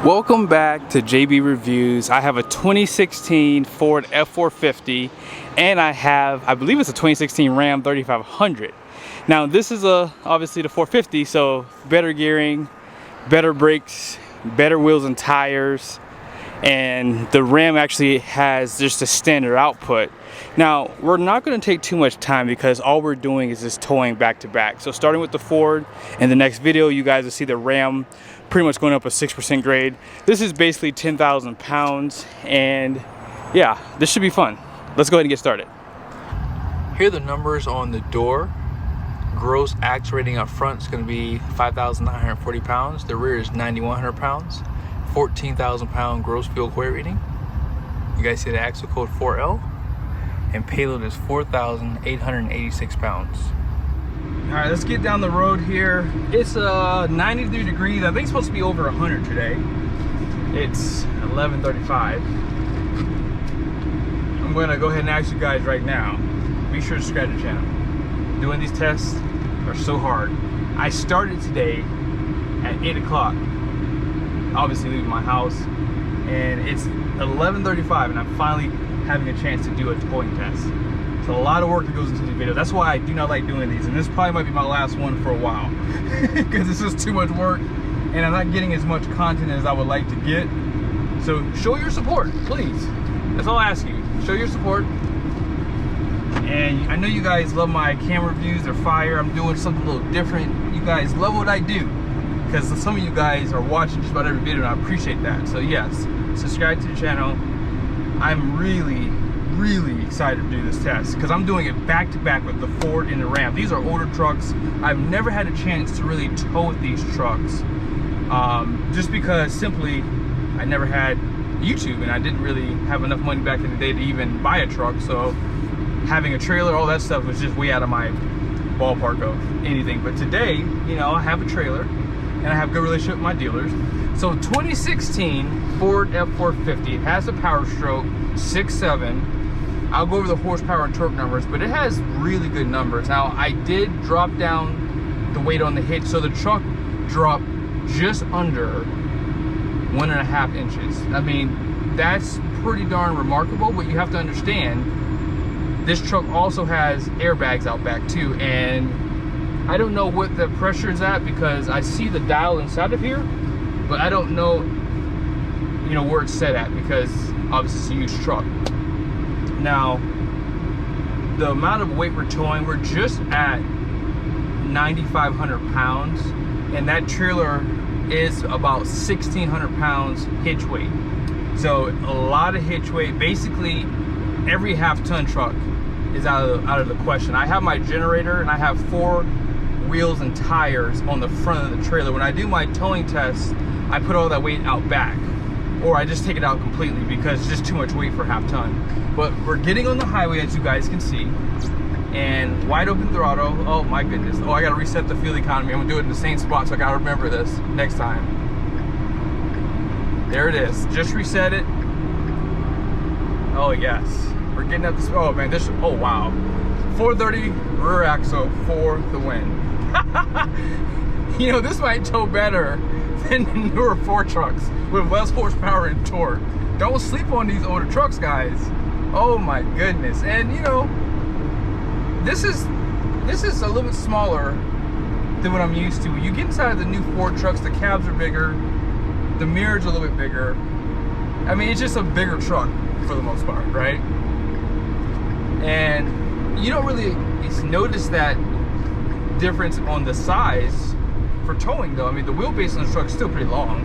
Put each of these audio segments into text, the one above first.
Welcome back to JB Reviews. I have a 2016 Ford F450 and I believe it's a 2016 Ram 3500. Now this is obviously the 450, so better gearing, better brakes, better wheels and tires, and the Ram actually has just a standard output. Now we're not going to take too much time because all we're doing is just towing back to back. So starting with the Ford, in the next video you guys will see the Ram pretty much going up a 6% grade. This is basically 10,000 pounds, and yeah, this should be fun. Let's go ahead and get started. Here are the numbers on the door. Gross ax rating up front is going to be 5,940 pounds. The rear is 9,100 pounds. 14,000 pound gross fuel weight rating. You guys see the axle code 4L, and payload is 4,886 pounds. All right, let's get down the road here. It's 93 degrees. I think it's supposed to be over 100 today. It's 11:35. I'm gonna go ahead and ask you guys right now, be sure to subscribe to the channel. Doing these tests are so hard. I started today at 8 o'clock, obviously leaving my house, and it's 11:35 and I'm finally having a chance to do a towing test. It's a lot of work that goes into these videos. That's why I do not like doing these, and this probably might be my last one for a while because it's just too much work and I'm not getting as much content as I would like to get. So show your support, please. That's all I ask you. Show your support. And I know you guys love my camera reviews. They're fire. I'm doing something a little different. You guys love what I do because some of you guys are watching just about every video, and I appreciate that. So yes, subscribe to the channel. I'm really excited to do this test because I'm doing it back to back with the Ford and the Ram. These are older trucks. I've never had a chance to really tow these trucks just because simply I never had YouTube and I didn't really have enough money back in the day to even buy a truck. So having a trailer, all that stuff was just way out of my ballpark of anything. But today, you know, I have a trailer and I have a good relationship with my dealers. So 2016 Ford F450, it has a power stroke 6.7. I'll go over the horsepower and torque numbers, but it has really good numbers. Now, I did drop down the weight on the hitch, so the truck dropped just under 1.5 inches. I mean, that's pretty darn remarkable, but you have to understand, this truck also has airbags out back too, and I don't know what the pressure is at because I see the dial inside of here, but I don't know, you know, where it's set at because obviously it's a huge truck. Now, the amount of weight we're towing, we're just at 9,500 pounds, and that trailer is about 1,600 pounds hitch weight. So a lot of hitch weight. Basically, every half-ton truck is out of the question. I have my generator and I have 4 wheels and tires on the front of the trailer. When I do my towing test, I put all that weight out back, or I just take it out completely because it's just too much weight for half-ton. But we're getting on the highway, as you guys can see, and wide open throttle. Oh my goodness. Oh, I gotta reset the fuel economy. I'm gonna do it in the same spot, so I gotta remember this next time. There it is. Just reset it. Oh yes. We're getting up this. Oh man, this. Oh wow. 430 rear axle for the win. You know, this might tow better than the newer Ford trucks with less horsepower and torque. Don't sleep on these older trucks, guys. Oh my goodness. And you know, this is a little bit smaller than what I'm used to. When you get inside the new Ford trucks, the cabs are bigger, the mirrors are a little bit bigger. I mean, it's just a bigger truck for the most part, right? And you don't really notice that difference on the size for towing though. I mean, the wheelbase on the truck is still pretty long.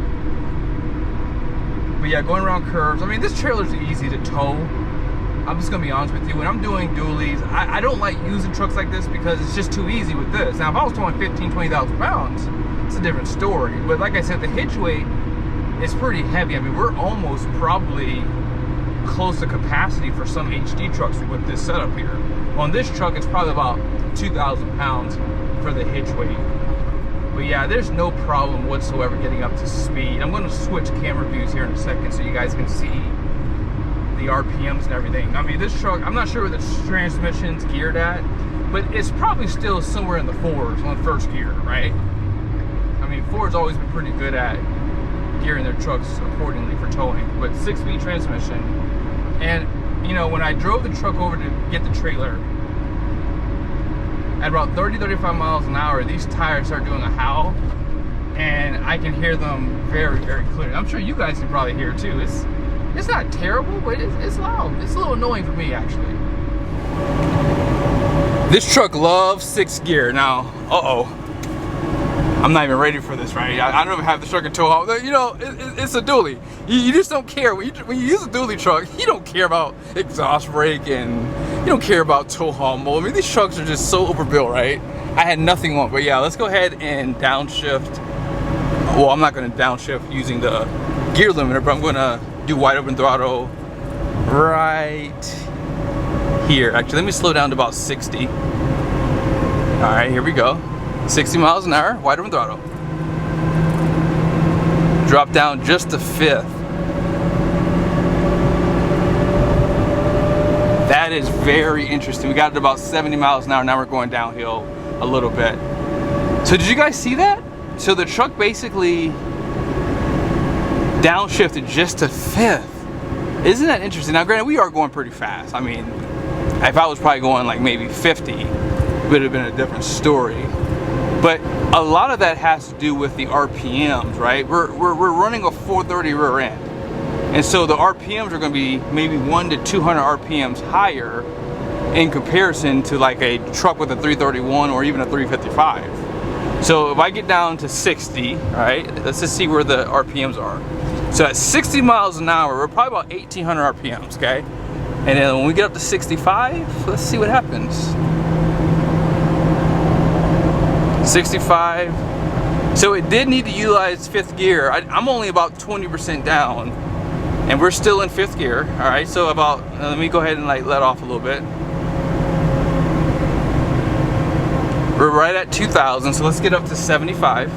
But yeah, going around curves, I mean, this trailer's easy to tow. I'm just gonna be honest with you. When I'm doing dualies, I don't like using trucks like this because it's just too easy with this. Now, if I was towing 15, 20,000 pounds, it's a different story. But like I said, the hitch weight is pretty heavy. I mean, we're almost probably close to capacity for some HD trucks with this setup here. On this truck, it's probably about 2,000 pounds for the hitch weight. But yeah, there's no problem whatsoever getting up to speed. I'm gonna switch camera views here in a second so you guys can see the RPMs and everything. I mean, this truck, I'm not sure where the transmission's geared at, but it's probably still somewhere in the 4s on the first gear, right? I mean, Ford's always been pretty good at gearing their trucks accordingly for towing. But 6-speed transmission. And you know, when I drove the truck over to get the trailer, at about 30-35 miles an hour, these tires start doing a howl, and I can hear them very, very clearly. I'm sure you guys can probably hear it too. It's not terrible, but it's loud. It's a little annoying for me, actually. This truck loves 6th gear. Now, I'm not even ready for this, right? I don't even have the truck in tow haul. You know, it's a dually. You just don't care. When you use a dually truck, you don't care about exhaust brake and you don't care about tow haul mode. I mean, these trucks are just so overbuilt, right? I had nothing on, but yeah, let's go ahead and downshift. Well, I'm not going to downshift using the gear limiter, but I'm going to do wide open throttle right here. Actually, let me slow down to about 60. All right, here we go. 60 miles an hour, wide open throttle. Drop down just to 5th. That is very interesting. We got it about 70 miles an hour. Now we're going downhill a little bit. So did you guys see that? So the truck basically downshifted just to 5th. Isn't that interesting? Now granted, we are going pretty fast. I mean, if I was probably going like maybe 50, it would have been a different story. But a lot of that has to do with the RPMs, right? We're running a 430 rear end. And so the RPMs are going to be maybe 100 to 200 RPMs higher in comparison to like a truck with a 331 or even a 355. So if I get down to 60, right, let's just see where the RPMs are. So at 60 miles an hour, we're probably about 1800 RPMs, okay? And then when we get up to 65, let's see what happens. 65. So it did need to utilize 5th gear. I'm only about 20% down, and we're still in 5th gear. All right, so about, let me go ahead and like let off a little bit. We're right at 2,000, so let's get up to 75.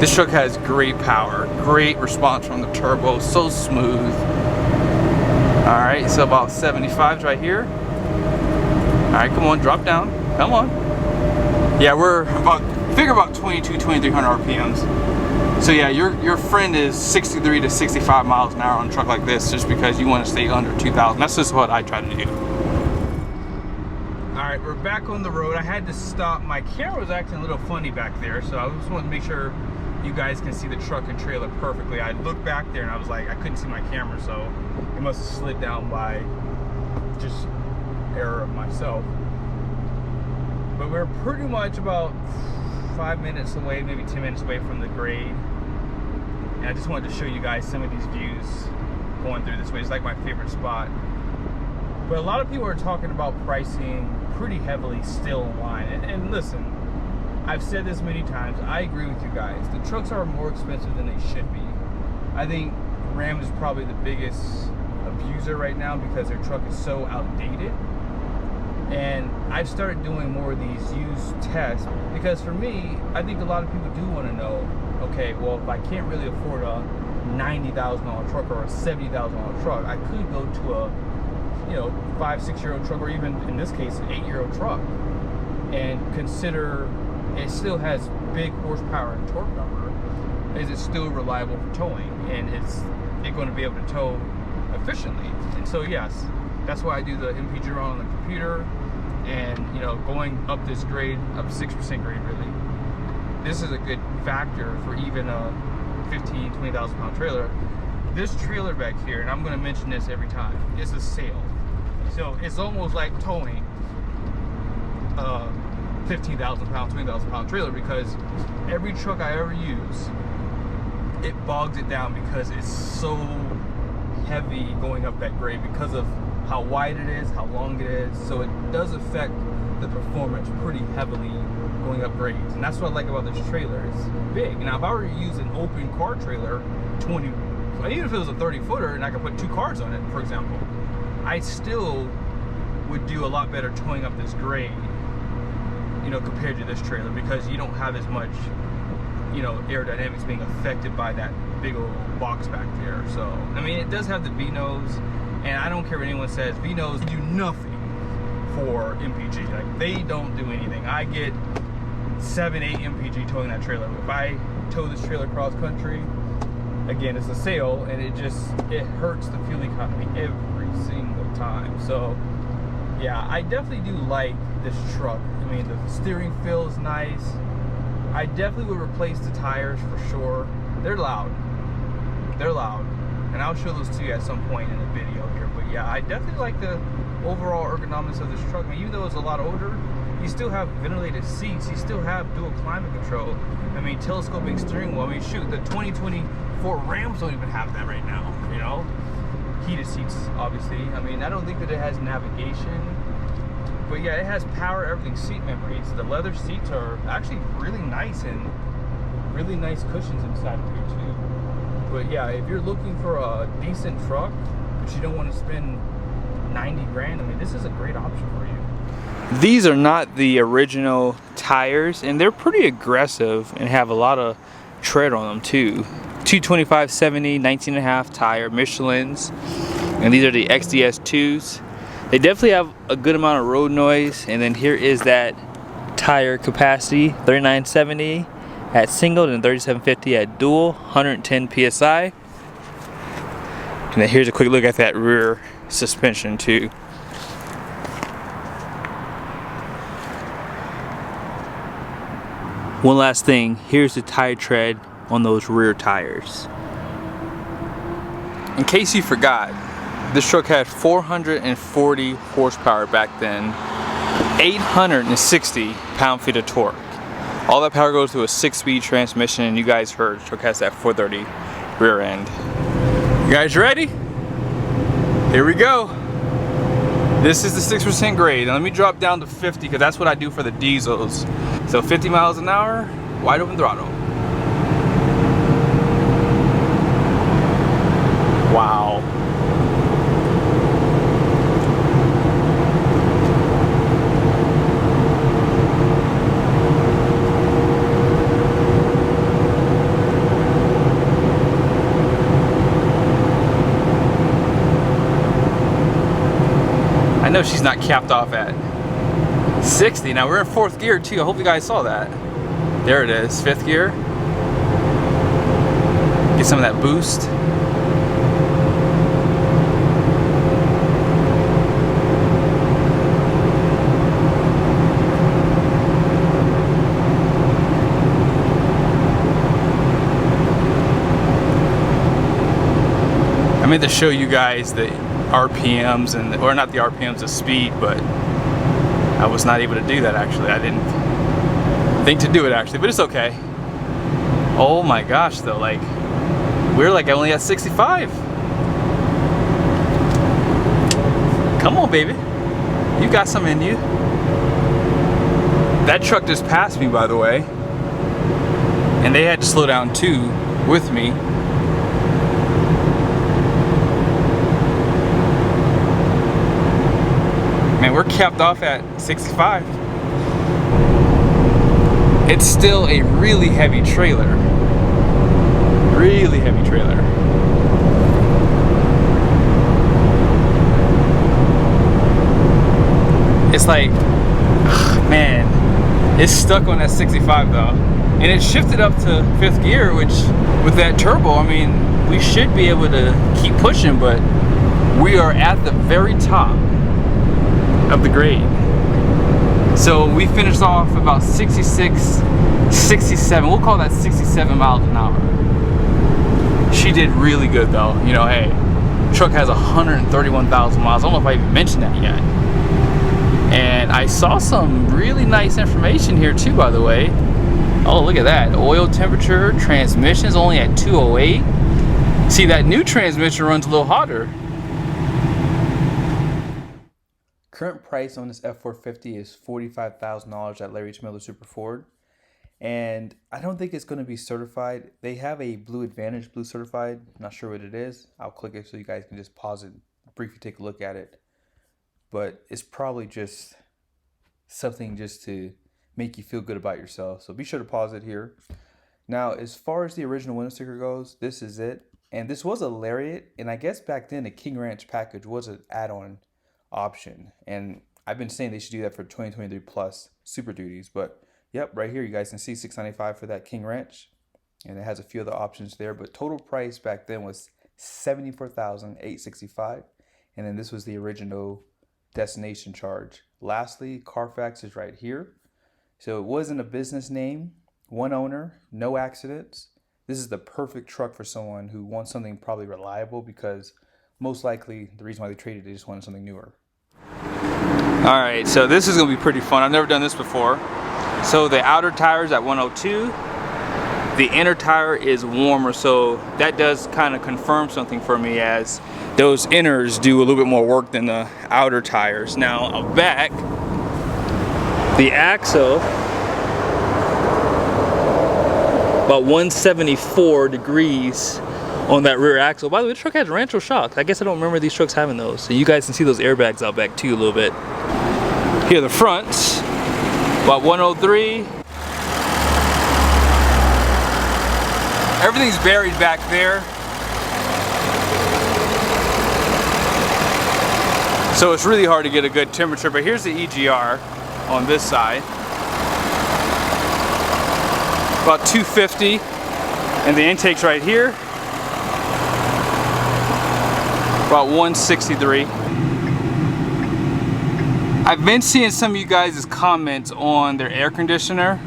This truck has great power, great response from the turbo, so smooth. All right, so about 75 right here. All right, come on, drop down, come on. Yeah, we're figure about 2,300 RPMs. So yeah, your friend is 63 to 65 miles an hour on a truck like this just because you want to stay under 2,000. That's just what I try to do. All right, we're back on the road. I had to stop. My camera was acting a little funny back there, so I just wanted to make sure you guys can see the truck and trailer perfectly. I looked back there and I was like, I couldn't see my camera, so it must have slid down by just error of myself. But we're pretty much about 5 minutes away, maybe 10 minutes away from the grade. And I just wanted to show you guys some of these views going through this way. It's like my favorite spot. But a lot of people are talking about pricing pretty heavily still online. And listen, I've said this many times, I agree with you guys. The trucks are more expensive than they should be. I think Ram is probably the biggest abuser right now because their truck is so outdated. And I've started doing more of these used tests because for me, I think a lot of people do want to know, okay, well, if I can't really afford a $90,000 truck or a $70,000 truck, I could go to a 5-6 year old truck, or even in this case an 8-year-old truck, and consider it still has big horsepower and torque number. Is it still reliable for towing, and is it going to be able to tow efficiently? And so yes, that's why I do the MPG run on the computer, and going up this grade, up 6% grade really, this is a good factor for even a 15-20,000 pound trailer. This trailer back here, and I'm going to mention this every time, is a sail. So it's almost like towing a 15,000 pound, 20,000 pound trailer, because every truck I ever use, it bogs it down because it's so heavy going up that grade because of how wide it is, how long it is. So it does affect the performance pretty heavily going up grades. And that's what I like about this trailer. It's big. Now if I were to use an open car trailer, even if it was a 30-footer and I could put 2 cars on it, for example, I still would do a lot better towing up this grade, compared to this trailer, because you don't have as much, aerodynamics being affected by that big old box back there. So, I mean, it does have the V-nose, and I don't care what anyone says, V-nose do nothing for MPG. Like, they don't do anything. I get 7-8 MPG towing that trailer. If I tow this trailer cross country, again, it's a sale, and it hurts the fuel economy every single time. So yeah, I definitely do like this truck. I mean, the steering feels nice. I definitely would replace the tires for sure. They're loud. They're loud. And I'll show those to you at some point in the video here. But yeah, I definitely like the overall ergonomics of this truck. I mean, even though it's a lot older, you still have ventilated seats. You still have dual climate control. I mean, telescoping steering wheel. I mean, shoot, the 2024 Rams don't even have that right now, you know? Heated seats, obviously. I mean, I don't think that it has navigation. But yeah, it has power, everything, seat memories. The leather seats are actually really nice, and really nice cushions inside of here too. But yeah, if you're looking for a decent truck, but you don't want to spend 90 grand, I mean, this is a great option for you. These are not the original tires, and they're pretty aggressive and have a lot of tread on them too. 225/70, 19.5 tire, Michelin's, and these are the XDS2s. They definitely have a good amount of road noise. And then here is that tire capacity, 3970 at single and 3750 at dual, 110 psi. And then here's a quick look at that rear suspension too. One last thing, here's the tire tread on those rear tires. In case you forgot, this truck had 440 horsepower back then, 860 pound-feet of torque. All that power goes to a 6-speed transmission, and you guys heard the truck has that 430 rear end. You guys ready? Here we go. This is the 6% grade. Now let me drop down to 50, because that's what I do for the diesels. So 50 miles an hour, wide open throttle. Wow. I know she's not capped off at 60. Now we're in 4th gear too. I hope you guys saw that. There it is, 5th gear. Get some of that boost. I meant to show you guys the RPMs, or not the RPMs, the speed, but I was not able to do that actually. I didn't think to do it actually, but it's okay. Oh my gosh though, like we're like only at 65. Come on baby, you got some in you. That truck just passed me, by the way, and they had to slow down too with me. Man, we're capped off at 65. It's still a really heavy trailer. Really heavy trailer. It's like, man, it's stuck on that 65 though. And it shifted up to 5th gear, which with that turbo, I mean, we should be able to keep pushing, but we are at the very top of the grade. So we finished off about 66, 67, we'll call that 67 miles an hour. She did really good though. You know, hey, truck has 131,000 miles. I don't know if I even mentioned that yet. And I saw some really nice information here too, by the way. Oh, look at that. Oil temperature, transmission's only at 208. See, that new transmission runs a little hotter. Current price on this F450 is $45,000 at Larry H. Miller Super Ford. And I don't think it's going to be certified. They have a Blue Advantage, Blue certified. Not sure what it is. I'll click it so you guys can just pause it, briefly take a look at it. But it's probably just something just to make you feel good about yourself. So be sure to pause it here. Now, as far as the original window sticker goes, this is it. And this was a Lariat. And I guess back then the King Ranch package was an add-on option. And I've been saying they should do that for 2023 Plus Super Duties. But Yep, right here you guys can see $695 for that king wrench, and it has a few other options there, but total price back then was $74,865, and then this was the original destination charge. Lastly, Carfax is right here. So it wasn't a business name, one owner, no accidents. This is the perfect truck for someone who wants something probably reliable, because most likely the reason why they traded it, they just wanted something newer. All right, so this is gonna be pretty fun. I've never done this before. So the outer tire is at 102. The inner tire is warmer, so that does kind of confirm something for me, as those inners do a little bit more work than the outer tires. Now up back, the axle, about 174 degrees on that rear axle. By the way, the truck has Rancho shocks. I guess I don't remember these trucks having those. So you guys can see those airbags out back too a little bit. Here are the fronts, about 103. Everything's buried back there. So it's really hard to get a good temperature, but here's the EGR on this side. About 250, and the intake's right here. About 163. I've been seeing some of you guys' comments on their air conditioner,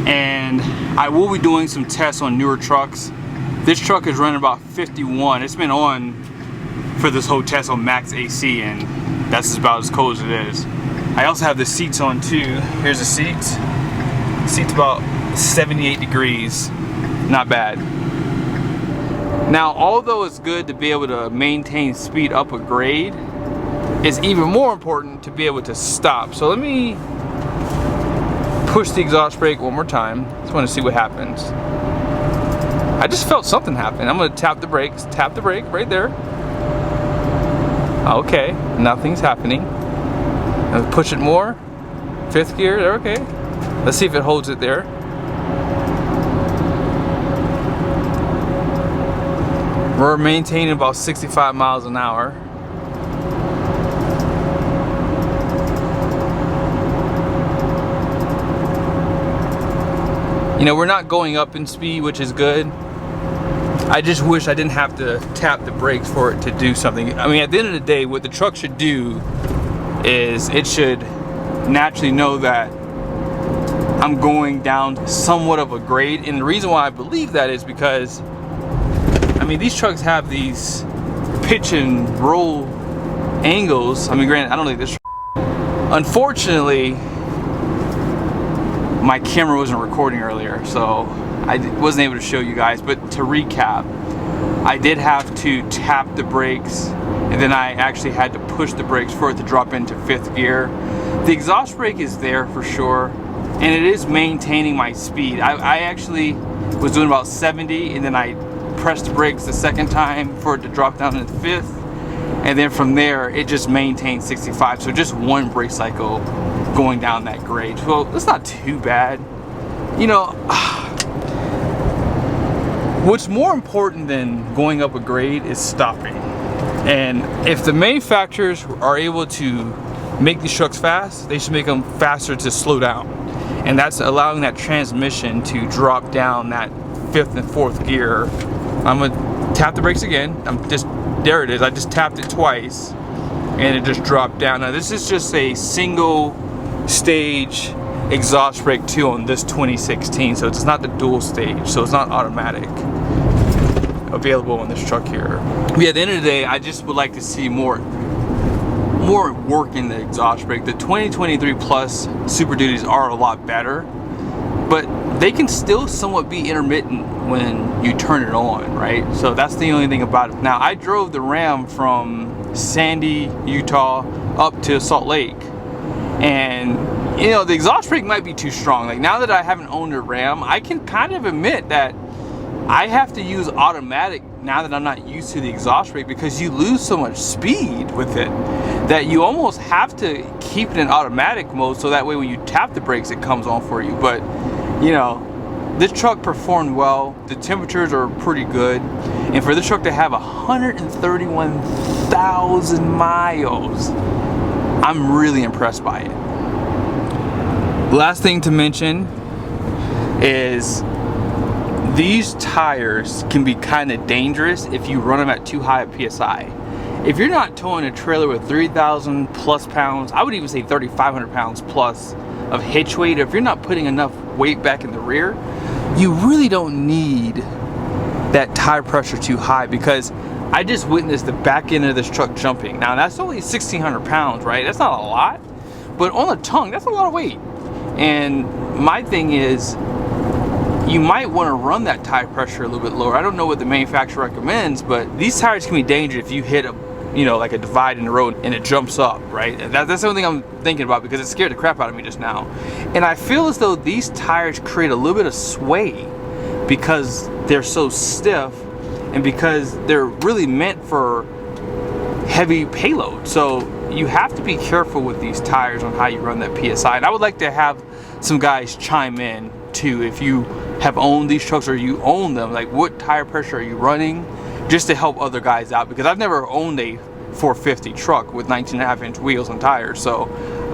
and I will be doing some tests on newer trucks. This truck is running about 51. It's been on for this whole test on max AC, and that's about as cold as it is. I also have the seats on too. Here's the seats. Seats about 78 degrees. Not bad. Now, although it's good to be able to maintain speed up a grade, it's even more important to be able to stop. So let me push the exhaust brake one more time. Just want to see what happens. I just felt something happen. I'm going to tap the brakes. Tap the brake right there. Okay, nothing's happening. I'll push it more. 5th gear, okay. Let's see if it holds it there. We're maintaining about 65 miles an hour. You know, we're not going up in speed, which is good. I just wish I didn't have to tap the brakes for it to do something. I mean, at the end of the day, what the truck should do is it should naturally know that I'm going down somewhat of a grade. And the reason why I believe that is because, I mean, these trucks have these pitch and roll angles. I mean, granted, I don't think this. Unfortunately, my camera wasn't recording earlier, so I wasn't able to show you guys. But to recap, I did have to tap the brakes, and then I actually had to push the brakes for it to drop into 5th gear. The exhaust brake is there for sure, and it is maintaining my speed. I actually was doing about 70, and then I pressed the brakes the second time for it to drop down into 5th, and then from there it just maintained 65. So just one brake cycle going down that grade. Well, that's not too bad. You know, what's more important than going up a grade is stopping. And if the manufacturers are able to make these trucks fast, they should make them faster to slow down. And that's allowing that transmission to drop down that 5th and 4th gear. I'm gonna tap the brakes again. There it is. I just tapped it twice and it just dropped down. Now this is just a single stage exhaust brake too on this 2016, so it's not the dual stage, so it's not automatic available on this truck here. But at the end of the day, I just would like to see more work in the exhaust brake. The 2023 Plus Super Duties are a lot better, but they can still somewhat be intermittent when you turn it on, right? So that's the only thing about it. Now, I drove the Ram from Sandy, Utah up to Salt Lake, and you know, the exhaust brake might be too strong. Like, now that I haven't owned a Ram, I can kind of admit that I have to use automatic now that I'm not used to the exhaust brake, because you lose so much speed with it that you almost have to keep it in automatic mode, so that way when you tap the brakes it comes on for you. But you know, this truck performed well. The temperatures are pretty good, and for this truck to have 131,000 miles, I'm really impressed by it. Last thing to mention is these tires can be kind of dangerous if you run them at too high a PSI. If you're not towing a trailer with 3,000 plus pounds, I would even say 3,500 pounds plus of hitch weight, if you're not putting enough weight back in the rear, you really don't need that tire pressure too high, because I just witnessed the back end of this truck jumping. Now that's only 1,600 pounds, right? That's not a lot, but on the tongue, that's a lot of weight. And my thing is, you might want to run that tire pressure a little bit lower. I don't know what the manufacturer recommends, but these tires can be dangerous if you hit a, you know, like a divide in the road and it jumps up, right? That's the only thing I'm thinking about, because it scared the crap out of me just now. And I feel as though these tires create a little bit of sway because they're so stiff and because they're really meant for heavy payload. So you have to be careful with these tires on how you run that PSI. And I would like to have some guys chime in too, if you have owned these trucks or you own them, like what tire pressure are you running, just to help other guys out, because I've never owned a 450 truck with 19.5-inch wheels and tires. So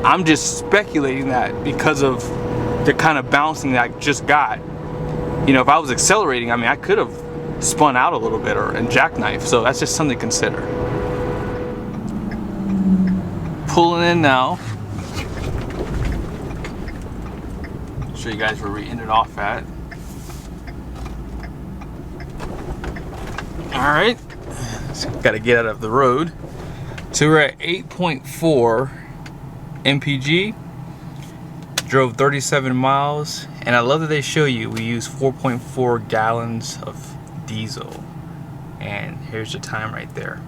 I'm just speculating that because of the kind of bouncing that I just got. You know, if I was accelerating, I mean, I could have spun out a little bit and jackknife. So that's just something to consider. Pulling in now. Show you guys where we ended off at. All right, got to get out of the road. So we're at 8.4 mpg. Drove 37 miles, and I love that they show you we use 4.4 gallons of diesel. And here's the time right there.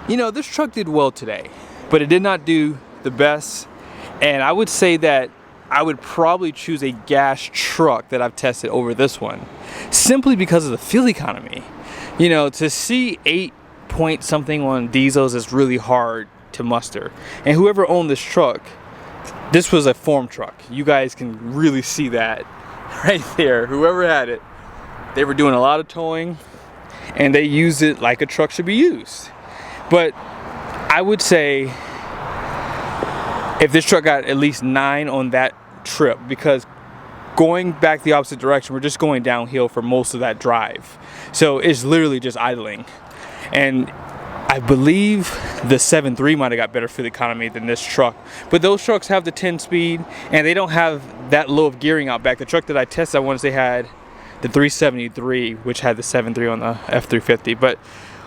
You know, this truck did well today, but it did not do the best. And I would say that I would probably choose a gas truck that I've tested over this one, simply because of the fuel economy. You know, to see 8 point something on diesels is really hard to muster. And whoever owned this truck, this was a form truck. You guys can really see that right there. Whoever had it, they were doing a lot of towing and they used it like a truck should be used. But I would say if this truck got at least 9 on that trip, because going back the opposite direction, we're just going downhill for most of that drive. So it's literally just idling. And I believe the 7.3 might have got better fuel economy than this truck. But those trucks have the 10 speed and they don't have that low of gearing out back. The truck that I tested, I want to say had the 373, which had the 7.3 on the F450. But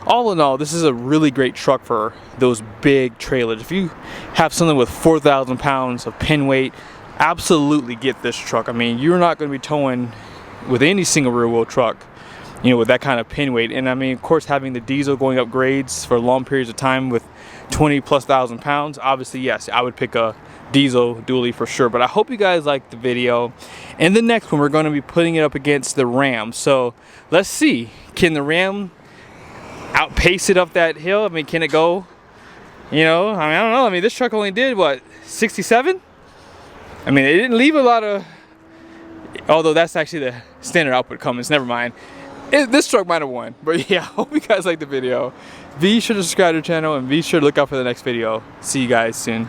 all in all, this is a really great truck for those big trailers. If you have something with 4,000 pounds of pin weight, absolutely get this truck. I mean, you're not going to be towing with any single rear wheel truck, you know, with that kind of pin weight. And I mean, of course, having the diesel going up grades for long periods of time with 20,000+ pounds, obviously, yes, I would pick a diesel dually for sure. But I hope you guys liked the video. In the next one, we're going to be putting it up against the Ram. So let's see, can the Ram outpace it up that hill? I mean, can it go, you know, I mean, I don't know. I mean, this truck only did what, 67? I mean, it didn't leave a lot of, although that's actually the standard output Cummins, never mind. This truck might have won. But yeah, I hope you guys liked the video. Be sure to subscribe to the channel and be sure to look out for the next video. See you guys soon.